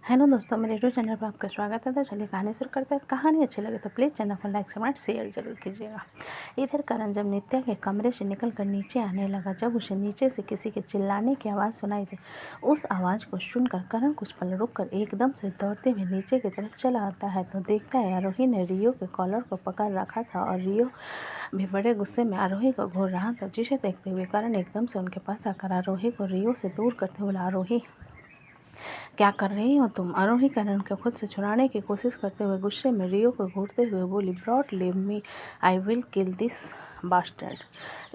Hello दोस्तों, मेरे YouTube channel पर आपका स्वागत है। तो चलिए कहानी शुरू करते हैं। कहानी अच्छी लगे तो प्लीज़ चैनल को लाइक कमेंट शेयर जरूर कीजिएगा। इधर करण जब नित्या के कमरे से निकलकर नीचे आने लगा, जब उसे नीचे से किसी के चिल्लाने की आवाज़ सुनाई दी। उस आवाज़ को सुनकर करण कुछ पल रुककर एकदम से दौड़ते हुए नीचे की तरफ चला आता है तो देखता है आरोही ने रियो के कॉलर को पकड़ रखा था और रियो भी बड़े गुस्से में आरोही को घूर रहा था, जिसे देखते हुए करण एकदम से उनके पास आकर आरोही को रियो से दूर करते हुए बोला, आरोही क्या कर रही हो तुम? आरोही करण को खुद से छुड़ाने की कोशिश करते हुए गुस्से में रियो को घूरते हुए बोली, broad leave me, I will kill this bastard.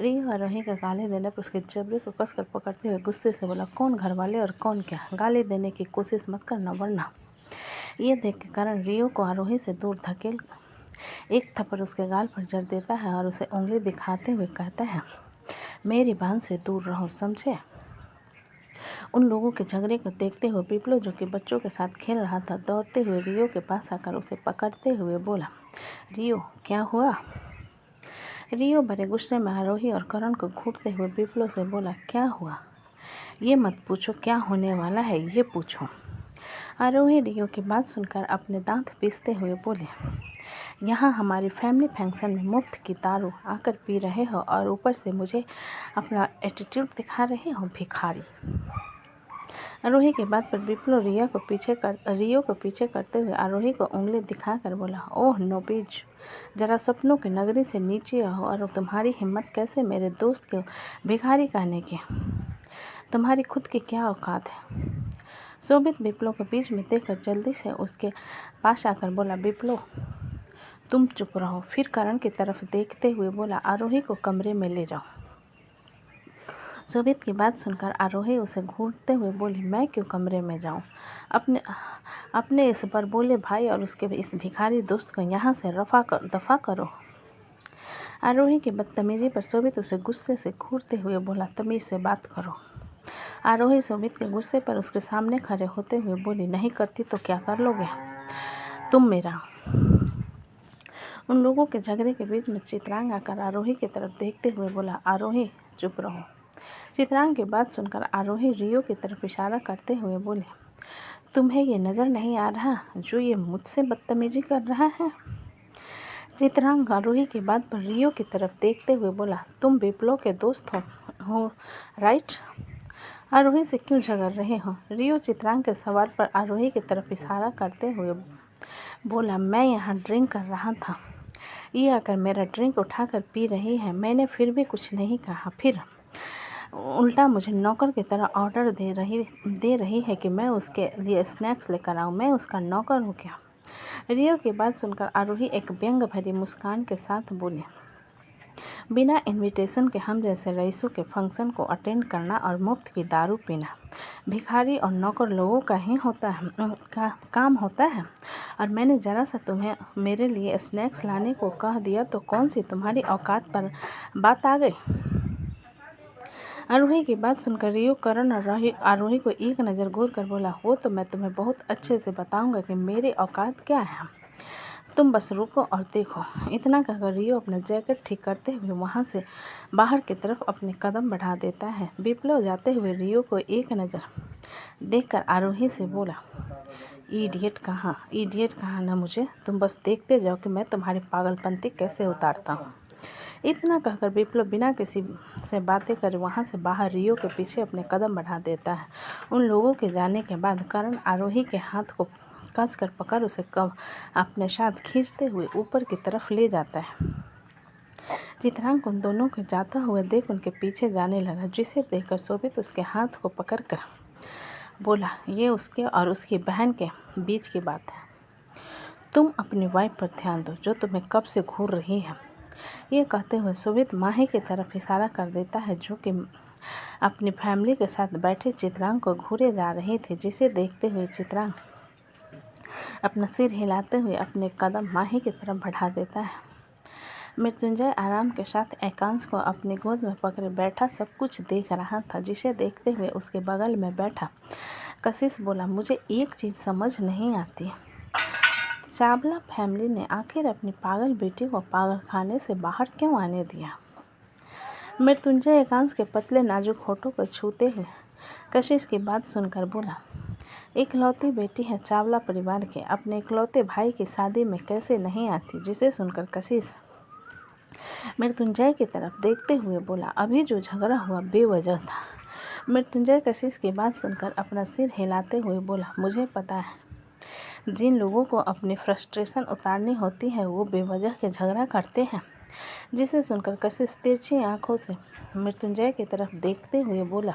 Rio Aarohi का गाली देने पर उसके जबड़े को कसकर पकड़ते हुए गुस्से से बोला, कौन घर वाले और कौन क्या? गाली देने की कोशिश मत करना, वरना। ये देख के करण रियो को आरोही से दूर धकेल एक थप्पड़ उसके गाल पर जड़ देता है और उसे उंगली दिखाते हुए कहता है, मेरी बहन से दूर रहो, समझे? उन लोगों के झगड़े को देखते हुए पिपलो, जो कि बच्चों के साथ खेल रहा था, दौड़ते हुए रियो के पास आकर उसे पकड़ते हुए बोला, रियो क्या हुआ? रियो बड़े गुस्से में आरोही और करण को घूरते हुए पिपलो से बोला, क्या हुआ? ये मत पूछो क्या होने वाला है, ये पूछो। आरोही रियो की बात सुनकर अपने दांत पीसते हुए बोले, यहाँ हमारी फैमिली फंक्शन में मुफ्त की दारू आकर पी रहे हो और ऊपर से मुझे अपना एटीट्यूड दिखा रहे हो, भिखारी। आरोही के बात पर विप्लो रियो को पीछे करते हुए आरोही को उंगली दिखाकर बोला, ओह नोबीज, जरा सपनों की नगरी से नीचे आओ। और तुम्हारी हिम्मत कैसे मेरे दोस्त को भिखारी कहने की? तुम्हारी खुद की क्या औकात है? शोभित विप्लो को बीच में देखकर जल्दी से उसके पास आकर बोला, विप्लो तुम चुप रहो। फिर करण की तरफ देखते हुए बोला, आरोही को कमरे में ले जाओ। शोभित की बात सुनकर आरोही उसे घूरते हुए बोली, मैं क्यों कमरे में जाऊं? अपने इस पर बोले भाई और उसके इस भिखारी दोस्त को यहाँ से दफा करो। आरोही की बदतमीजी पर शोभित उसे गुस्से से घूरते हुए बोला, तमीज से बात करो। आरोही शोभित के गुस्से पर उसके सामने खड़े होते हुए बोली, नहीं करती तो क्या कर लोगे तुम मेरा? उन लोगों के झगड़े के बीच में चित्रांग आकर आरोही की तरफ देखते हुए बोला, आरोही चुप रहो। चित्रांग की बात सुनकर आरोही रियो की तरफ इशारा करते हुए बोले, तुम्हें ये नज़र नहीं आ रहा जो ये मुझसे बदतमीजी कर रहा है? चित्रांग आरोही की बात पर रियो की तरफ देखते हुए बोला, तुम विप्लो के दोस्त हो राइट? आरोही से क्यों झगड़ रहे हो? रियो चित्रांग के सवाल पर आरोही की तरफ इशारा करते हुए बोला, मैं यहाँ ड्रिंक कर रहा था, ये आकर मेरा ड्रिंक उठाकर पी रही है। मैंने फिर भी कुछ नहीं कहा, फिर उल्टा मुझे नौकर की तरह ऑर्डर दे रही है कि मैं उसके लिए स्नैक्स लेकर आऊँ। मैं उसका नौकर हूँ क्या? रियो की बात सुनकर आरोही एक व्यंग भरी मुस्कान के साथ बोली, बिना इनविटेशन के हम जैसे रईसों के फंक्शन को अटेंड करना और मुफ्त की दारू पीना भिखारी और नौकर लोगों का ही काम होता है। और मैंने ज़रा सा तुम्हें मेरे लिए स्नैक्स लाने को कह दिया तो कौन सी तुम्हारी औकात पर बात आ गई? आरोही की बात सुनकर रियो करण और आरोही को एक नज़र घूर कर बोला, वो तो मैं तुम्हें बहुत अच्छे से बताऊंगा कि मेरी औकात क्या है, तुम बस रुको और देखो। इतना कहकर रियो अपना जैकेट ठीक करते हुए वहाँ से बाहर की तरफ अपने कदम बढ़ा देता है। विप्लव जाते हुए रियो को एक नज़र देखकर आरोही से बोला, इडियट कहाँ ना मुझे, तुम बस देखते जाओ कि मैं तुम्हारी पागलपंती कैसे उतारता हूँ। इतना कहकर विप्लव बिना किसी से बातें करे वहाँ से बाहर रियो के पीछे अपने कदम बढ़ा देता है। उन लोगों के जाने के बाद करण आरोही के हाथ को कसकर पकड़ उसे अपने साथ खींचते हुए ऊपर की तरफ ले जाता है। चित्रांग उन दोनों को जाता हुआ देख उनके पीछे जाने लगा, जिसे देखकर शोभित उसके हाथ को पकड़कर बोला, ये उसके और उसकी बहन के बीच की बात है। तुम अपनी वाइफ पर ध्यान दो जो तुम्हें कब से घूर रही है। ये कहते हुए शोभित माही की तरफ इशारा कर देता है, जो कि अपनी फैमिली के साथ बैठे चित्रांग को घूरे जा रही थी, जिसे देखते हुए चित्रांग अपना सिर हिलाते हुए अपने कदम माही की तरफ बढ़ा देता है। मृत्युंजय आराम के साथ एकांश को अपनी गोद में पकड़े बैठा सब कुछ देख रहा था, जिसे देखते हुए उसके बगल में बैठा कशिश बोला, मुझे एक चीज़ समझ नहीं आती, चावला फैमिली ने आखिर अपनी पागल बेटी को पागल खाने से बाहर क्यों आने दिया? मृत्युंजय एकांश के पतले नाजुक होठों को छूते हुए कशिश की बात सुनकर बोला, इकलौती बेटी है चावला परिवार के, अपने इकलौते भाई की शादी में कैसे नहीं आती। जिसे सुनकर कशिश मृत्युंजय की तरफ देखते हुए बोला, अभी जो झगड़ा हुआ बेवजह था। मृत्युंजय कशिश की बात सुनकर अपना सिर हिलाते हुए बोला, मुझे पता है जिन लोगों को अपनी फ्रस्ट्रेशन उतारनी होती है वो बेवजह के झगड़ा करते हैं। जिसे सुनकर कशिश तिरछी आंखों से मृत्युंजय की तरफ देखते हुए बोला,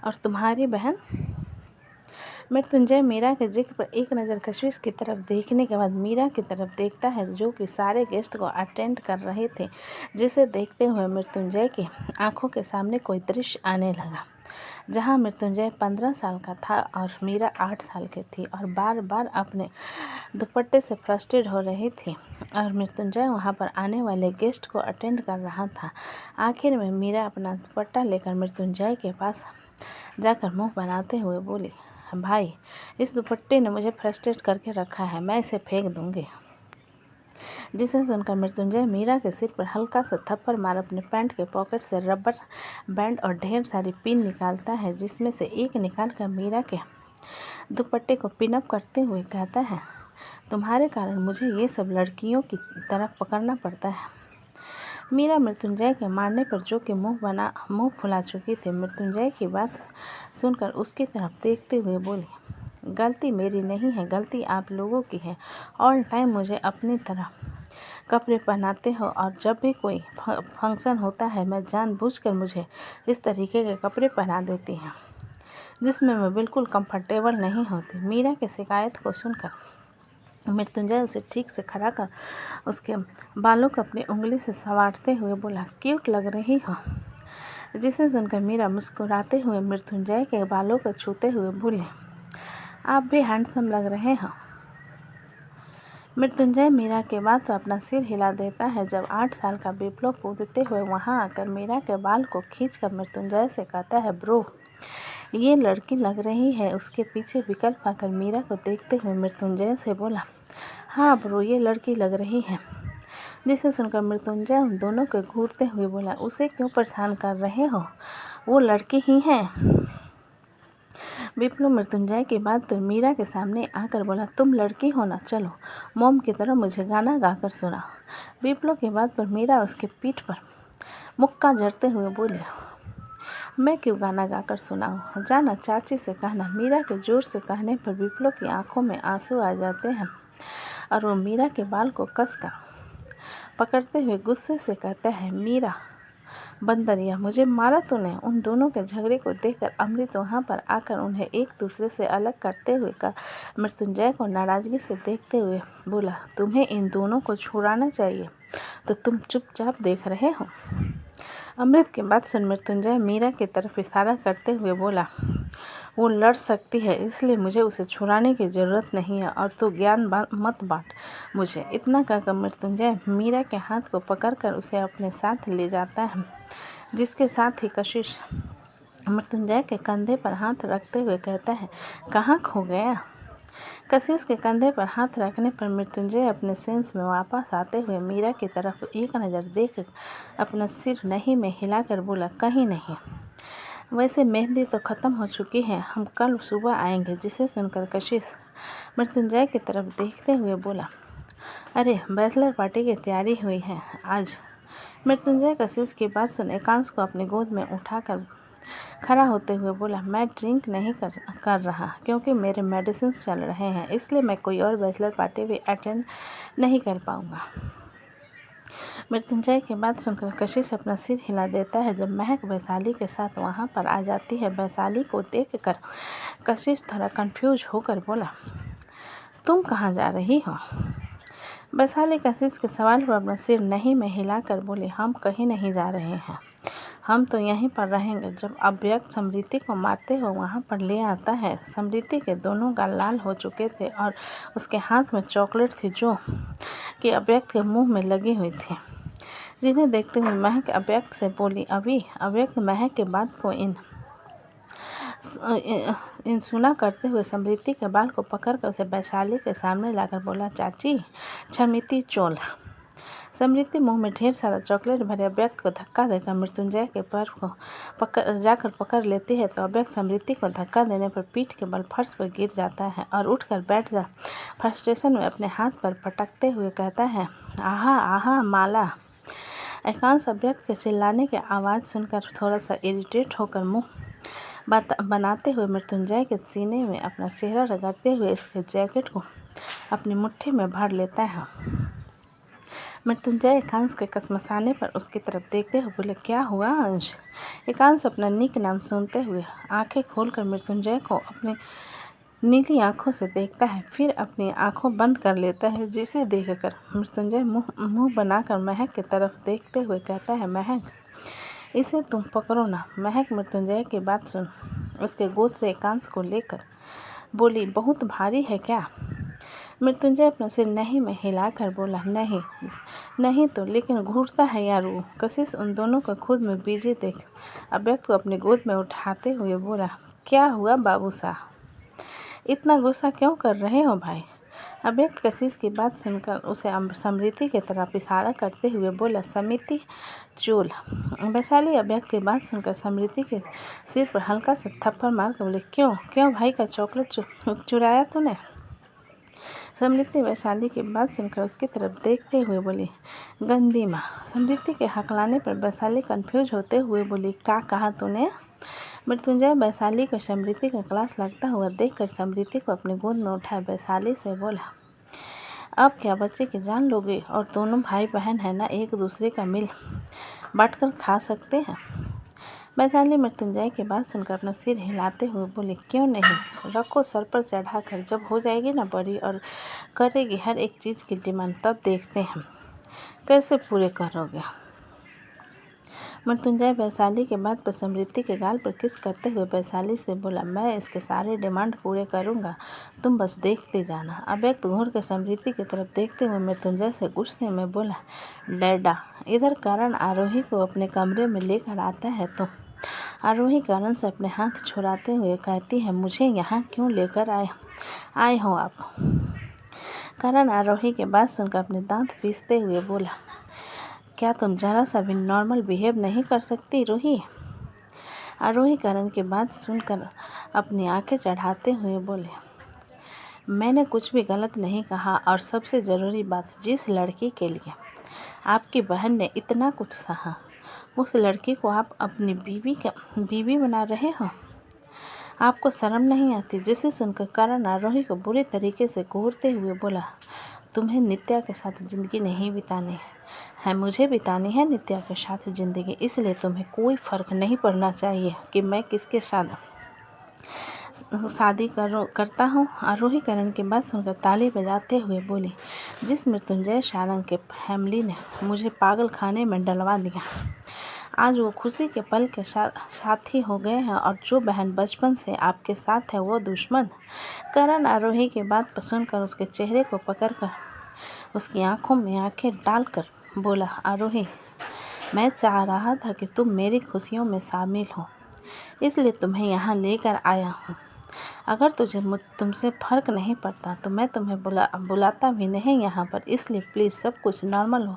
और तुम्हारी बहन। मृत्युंजय मीरा के जिक्र पर एक नज़र कशिश की तरफ देखने के बाद मीरा की तरफ देखता है जो कि सारे गेस्ट को अटेंड कर रहे थे। जिसे देखते हुए मृत्युंजय की आंखों के सामने कोई दृश्य आने लगा जहां मृत्युंजय 15 साल का था और मीरा 8 साल की थी और बार बार अपने दुपट्टे से फ्रस्ट्रेट हो रही थी और मृत्युंजय वहां पर आने वाले गेस्ट को अटेंड कर रहा था। आखिर में मीरा अपना दुपट्टा लेकर मृत्युंजय के पास जाकर मुंह बनाते हुए बोली, भाई इस दुपट्टे ने मुझे फ्रस्ट्रेट करके रखा है, मैं इसे फेंक दूंगी। जिसे सुनकर मृत्युंजय मीरा के सिर पर हल्का सा थप्पड़ मार अपने पैंट के पॉकेट से रबर बैंड और ढेर सारी पिन निकालता है, जिसमें से एक निकाल कर मीरा के दुपट्टे को पिनअप करते हुए कहता है, तुम्हारे कारण मुझे ये सब लड़कियों की तरफ पकड़ना पड़ता है। मीरा मृत्युंजय के मारने पर जो कि मुंह फुला चुकी थी, मृत्युंजय की बात सुनकर उसकी तरफ देखते हुए बोली, गलती मेरी नहीं है, गलती आप लोगों की है। ऑल टाइम मुझे अपनी तरह कपड़े पहनाते हो और जब भी कोई फंक्शन होता है मैं जानबूझकर मुझे इस तरीके के कपड़े पहना देती हैं जिसमें मैं बिल्कुल कंफर्टेबल नहीं होती। मीरा की शिकायत को सुनकर मृत्युंजय उसे ठीक से खड़ा कर उसके बालों को अपनी उंगली से संवारते हुए बोला, क्यूट लग रही हो। जिसे सुनकर मीरा मुस्कुराते हुए मृत्युंजय के बालों को छूते हुए बोली, आप भी हैंडसम लग रहे हो। मृत्युंजय मीरा के बात पर अपना सिर हिला देता है जब 8 साल का विप्लव कूदते हुए वहां आकर मीरा के बाल को खींचकर मृत्युंजय से कहता है, ब्रो ये लड़की लग रही है। उसके पीछे विकल्प आकर मीरा को देखते हुए मृत्युंजय से बोला, हाँ ब्रो ये लड़की लग रही है। जिसे सुनकर मृत्युंजय उन दोनों को घूरते हुए बोला, उसे क्यों परेशान कर रहे हो, वो लड़की ही है। विप्लव मृत्युंजय की बात पर मीरा के सामने आकर बोला, तुम लड़की हो ना, चलो मोम की तरह मुझे गाना गाकर सुनाओ। विप्लव की बात पर मीरा उसके पीठ पर मुक्का जड़ते हुए बोली, मैं क्यों गाना गाकर सुनाऊं, जाना चाची से कहना। मीरा के जोर से कहने पर विप्लव की आंखों में आंसू आ जाते हैं और वो मीरा के बाल को कसकर पकड़ते हुए गुस्से से कहता है, मीरा बंदरिया मुझे मारा तूने। उन दोनों के झगड़े को देखकर अमृत वहां पर आकर उन्हें एक दूसरे से अलग करते हुए कहा। मृत्युंजय को नाराजगी से देखते हुए बोला, तुम्हें इन दोनों को छुड़ाना चाहिए तो तुम चुपचाप देख रहे हो। अमृत की बात सुन मृत्युंजय मीरा की तरफ इशारा करते हुए बोला, वो लड़ सकती है इसलिए मुझे उसे छुड़ाने की ज़रूरत नहीं है और तू ज्ञान मत बांट मुझे। इतना कहकर मृत्युंजय मीरा के हाथ को पकड़कर उसे अपने साथ ले जाता है। जिसके साथ ही कशिश मृत्युंजय के कंधे पर हाथ रखते हुए कहता है, कहाँ खो गया। कशिश के कंधे पर हाथ रखने पर मृत्युंजय अपने सेंस में वापस आते हुए मीरा की तरफ एक नज़र देख अपना सिर नहीं में हिलाकर बोला, कहीं नहीं, वैसे मेहंदी तो ख़त्म हो चुकी है, हम कल सुबह आएंगे। जिसे सुनकर कशिश मृत्युंजय की तरफ देखते हुए बोला, अरे बैचलर पार्टी की तैयारी हुई है आज। मृत्युंजय कशिश की बात सुन एकांश को अपनी गोद में उठाकर खड़ा होते हुए बोला, मैं ड्रिंक नहीं कर रहा क्योंकि मेरे मेडिसिन चल रहे हैं, इसलिए मैं कोई और बैचलर पार्टी भी अटेंड नहीं कर पाऊँगा। मृत्युंजय की बात सुनकर कशिश अपना सिर हिला देता है जब महक वैशाली के साथ वहां पर आ जाती है। वैशाली को देखकर कशिश थोड़ा कंफ्यूज होकर बोला, तुम कहाँ जा रही हो। वैशाली कशिश के सवाल पर अपना सिर नहीं में हिलाकर बोली, हम कहीं नहीं जा रहे हैं, हम तो यहीं पर रहेंगे। जब अव्यक्त समृद्धि को मारते हुए वहाँ पर ले आता है, समृद्धि के दोनों गाल लाल हो चुके थे और उसके हाथ में चॉकलेट थी जो कि अव्यक्त के मुंह में लगी हुई थी। जिन्हें देखते हुए महक अव्यक्त से बोली, अभी अव्यक्त महक के बात को इन सुना करते हुए समृद्धि के बाल को पकड़कर उसे वैशाली के सामने लाकर बोला, चाची क्षमिति चोल। समृद्धि मुंह में ढेर सारा चॉकलेट भरे अव्यक्त को धक्का देकर मृत्युंजय के पैर को पकड़ लेती है तो अव्यक्त समृद्धि को धक्का देने पर पीठ के बल फर्श पर गिर जाता है और उठकर बैठ जा फ्रस्ट्रेशन में अपने हाथ पर पटकते हुए कहता है, आहा आहा माला। एकांश अव्यक्त के चिल्लाने की आवाज़ सुनकर थोड़ा सा इरिटेट होकर मुंह बनाते हुए मृत्युंजय के सीने में अपना चेहरा रगड़ते हुए इसके जैकेट को अपनी मुट्ठी में भर लेता है। मृत्युंजय एकांश के कसमसाने पर उसकी तरफ देखते हुए बोले, क्या हुआ अंश? एकांश अपना निक नाम सुनते हुए आंखें खोलकर मृत्युंजय को अपनी नीली आंखों से देखता है, फिर अपनी आंखों बंद कर लेता है, जिसे देखकर मृत्युंजय मुंह बनाकर महक की तरफ देखते हुए कहता है, महक इसे तुम पकड़ो ना। महक मृत्युंजय की बात सुन उसके गोद से एकांश को लेकर बोली, बहुत भारी है क्या? मृत्युंजय अपना सिर नहीं में हिलाकर बोला, नहीं तो, लेकिन घूरता है यार वो। कशिश उन दोनों को खुद में बीजे देख अव्यक्त को अपनी गोद में उठाते हुए बोला, क्या हुआ बाबू साहब, इतना गुस्सा क्यों कर रहे हो भाई? अव्यक्त कशिश की बात सुनकर उसे समृद्धि की तरफ इशारा करते हुए बोला, समिति चोल। वैशाली अव्यक्त की बात सुनकर समृद्धि के सिर पर हल्का सा थप्पड़ मारकर बोले, क्यों भाई का चॉकलेट चुराया तूने? समृद्धि वैशाली की बात सुनकर उसकी तरफ देखते हुए बोली, गंदी माँ। समृद्धि के हकलाने पर वैशाली कंफ्यूज होते हुए बोली, क्या कहा तूने? मृत्युंजय वैशाली को समृद्धि का क्लास लगता हुआ देखकर समृद्धि को अपनी गोद में उठाए वैशाली से बोला, अब क्या बच्चे की जान लोगे? और दोनों भाई बहन है ना, एक दूसरे का मिल बांटकर खा सकते हैं। वैशाली मृत्युंजय की बात सुनकर अपना सिर हिलाते हुए बोली, क्यों नहीं, रखो सर पर चढ़ाकर, जब हो जाएगी ना बड़ी और करेगी हर एक चीज़ की डिमांड, तब देखते हैं कैसे पूरे करोगे। मृत्युंजय वैशाली के बात पर समृद्धि के गाल पर किस करते हुए वैशाली से बोला, मैं इसके सारे डिमांड पूरे करूंगा, तुम बस देखते जाना। अव्यक्त घूर के समृद्धि की तरफ देखते हुए मृत्युंजय से गुस्से में बोला, डैडा। इधर करण आरोही को अपने कमरे में लेकर आता है तो आरोही करण से अपने हाथ छुड़ाते हुए कहती है, मुझे यहाँ क्यों लेकर आए हो आप? करण आरोही के बात सुनकर अपने दांत पीसते हुए बोला, क्या तुम जरा सा भी नॉर्मल बिहेव नहीं कर सकती रूही? आरोही करण की बात सुनकर अपनी आंखें चढ़ाते हुए बोले, मैंने कुछ भी गलत नहीं कहा, और सबसे ज़रूरी बात, जिस लड़की के लिए आपकी बहन ने इतना कुछ सहा, उस लड़की को आप अपनी बीवी बना रहे हो। आपको शर्म नहीं आती? जिसे सुनकर करण आरोही को बुरे तरीके से घूरते हुए बोला, तुम्हें नित्या के साथ ज़िंदगी नहीं बितानी है, मुझे बितानी है नित्या के साथ ज़िंदगी, इसलिए तुम्हें कोई फ़र्क नहीं पड़ना चाहिए कि मैं किसके साथ शादी करता हूँ। आरोही करण की बात सुनकर ताली बजाते हुए बोली, जिस मृत्युंजय सारंग के फैमिली ने मुझे पागल खाने में डलवा दिया, आज वो खुशी के पल के साथी हो गए हैं, और जो बहन बचपन से आपके साथ है वो दुश्मन। करण आरोही की बात पर सुनकर उसके चेहरे को पकड़कर उसकी आंखों में आंखें डालकर बोला, आरोही, मैं चाह रहा था कि तुम मेरी खुशियों में शामिल हो, इसलिए तुम्हें यहाँ लेकर आया हूँ। अगर तुमसे फ़र्क नहीं पड़ता तो मैं तुम्हें बुलाता भी नहीं यहाँ पर, इसलिए प्लीज़ सब कुछ नॉर्मल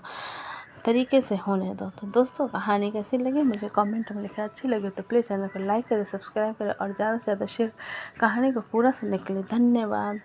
तरीके से होने दो। तो दोस्तों, कहानी कैसी लगी मुझे कमेंट में लिखें। अच्छी लगे तो प्लीज़ चैनल को लाइक करें, सब्सक्राइब करें और ज़्यादा से ज़्यादा शेयर। कहानी को पूरा सुनने के लिए धन्यवाद।